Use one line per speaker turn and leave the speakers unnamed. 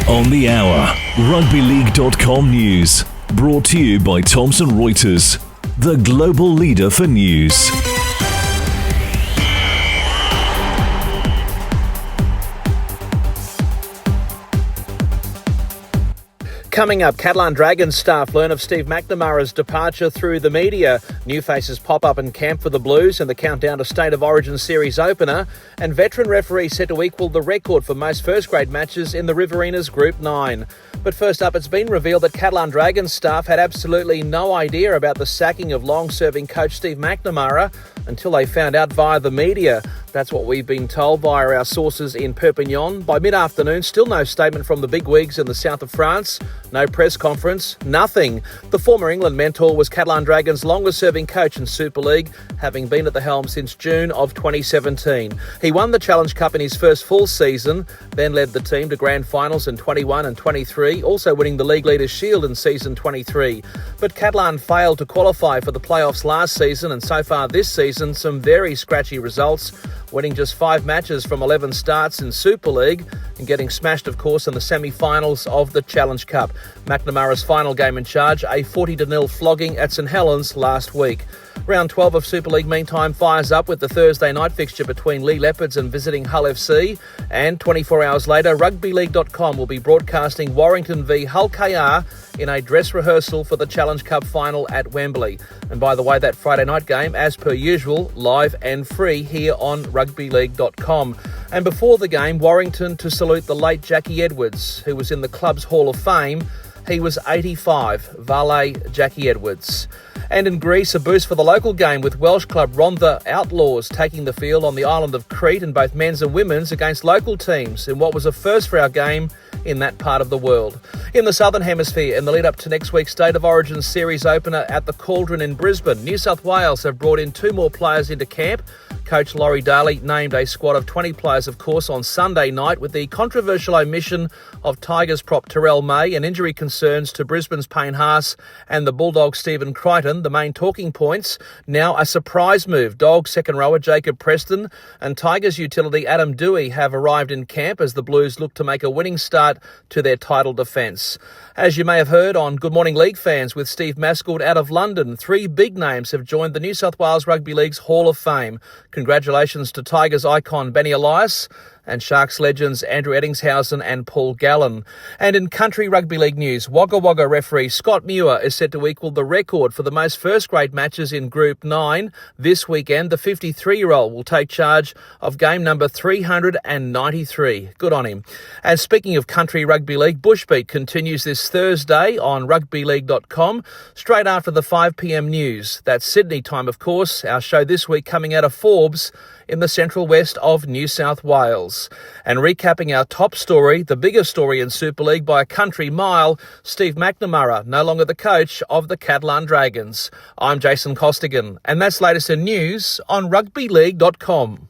On the hour, rugbyleague.com news. Brought to you by Thomson Reuters, the global leader for news.
Coming up, Catalan Dragons staff learn of Steve McNamara's departure through the media. New faces pop up in camp for the Blues and the countdown to State of Origin series opener. And veteran referee set to equal the record for most first-grade matches in the Riverina's Group 9. But first up, it's been revealed that Catalan Dragons staff had absolutely no idea about the sacking of long-serving coach Steve McNamara until they found out via the media. That's what we've been told via our sources in Perpignan. By mid-afternoon, still no statement from the bigwigs in the south of France. No press conference, nothing. The former England mentor was Catalan Dragons' longest-serving coach in Super League, having been at the helm since June of 2017. He won the Challenge Cup in his first full season, then led the team to grand finals in 21 and 23, also winning the League Leaders' Shield in season 23. But Catalan failed to qualify for the playoffs last season, and so far this season, some very scratchy results, winning just 5 matches from 11 starts in Super League and getting smashed, of course, in the semi-finals of the Challenge Cup. McNamara's final game in charge, a 40-0 flogging at St Helens last week. Round 12 of Super League, meantime, fires up with the Thursday night fixture between Lee Leopards and visiting Hull FC. And 24 hours later, rugbyleague.com will be broadcasting Warrington v Hull KR in a dress rehearsal for the Challenge Cup final at Wembley. And by the way, that Friday night game, as per usual, live and free here on rugbyleague.com. And before the game, Warrington to salute the late Jackie Edwards, who was in the club's Hall of Fame. He was 85, Valet Jackie Edwards. And in Greece, a boost for the local game with Welsh club Rhondda Outlaws taking the field on the island of Crete in both men's and women's against local teams in what was a first for our game in that part of the world. In the Southern Hemisphere, in the lead-up to next week's State of Origin series opener at the Cauldron in Brisbane, New South Wales have brought in 2 more players into camp. Coach Laurie Daly named a squad of 20 players, of course, on Sunday night with the controversial omission of Tigers prop Terrell May and injury concerns to Brisbane's Payne Haas and the Bulldogs' Stephen Crichton, the main talking points. Now a surprise move. Dogs second rower Jacob Preston and Tigers utility Adam Dewey have arrived in camp as the Blues look to make a winning start to their title defence. As you may have heard on Good Morning League Fans with Steve Mascord out of London, 3 big names have joined the New South Wales Rugby League's Hall of Fame. Congratulations to Tigers icon Benny Elias and Sharks legends Andrew Eddingshausen and Paul Gallen. And in country rugby league news, Wagga Wagga referee Scott Muir is set to equal the record for the most first-grade matches in Group 9. This weekend, the 53-year-old will take charge of game number 393. Good on him. And speaking of country rugby league, Bushbeat continues this Thursday on rugbyleague.com, straight after the 5 p.m. news. That's Sydney time, of course. Our show this week coming out of Forbes in the central west of New South Wales. And recapping our top story, the biggest story in Super League by a country mile, Steve McNamara, no longer the coach of the Catalan Dragons. I'm Jason Costigan, and that's latest in news on rugbyleague.com.